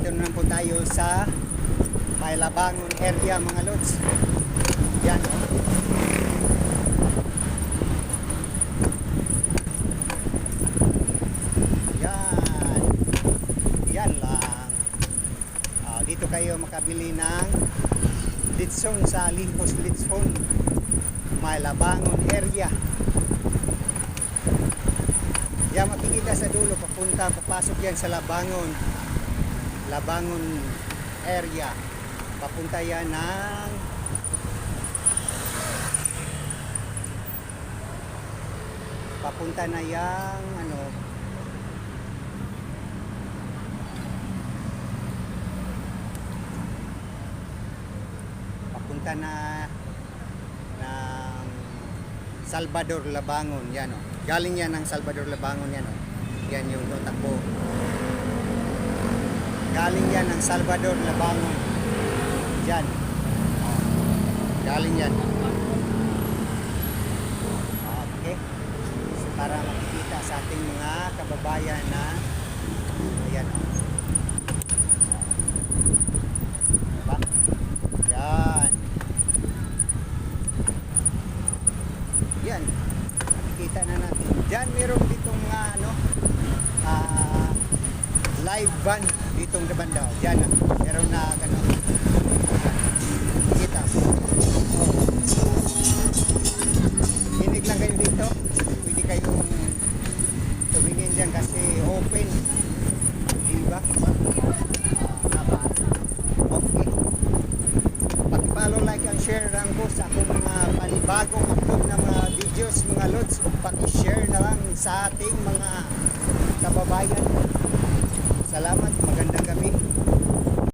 nandito naman po tayo sa Mailabangon area mga lods. Yan o. Yan. Yan lang. Dito kayo makabili ng litson sa Limpos Litson, Mailabangon area. Yan, makikita sa dulo, papasok yan sa Labangon area. Papunta yan ng papunta na yang papunta na ng Salvador Labangon. Yan o. Galing yan ng Salvador Labangon yan o. Yan yung takbo. Galing yan ng Salvador Labangon. Yan. Galing yan. Okay. So, para makikita sa ating mga kababayan na ayan o. Diba? Yan. Yan. Makikita na natin. Diyan meron ditong mga live van ditong banda. Diyan na. Meron na kita. Hinig lang kayo dito. Pwede kayong tumingin dyan kasi open. Diba? Okay. Pag-follow, like, and share lang po sa akong mga panibagong upload na mga videos mga lods. Pag-share na lang sa ating mga kababayan. Salamat. Magandang gabi.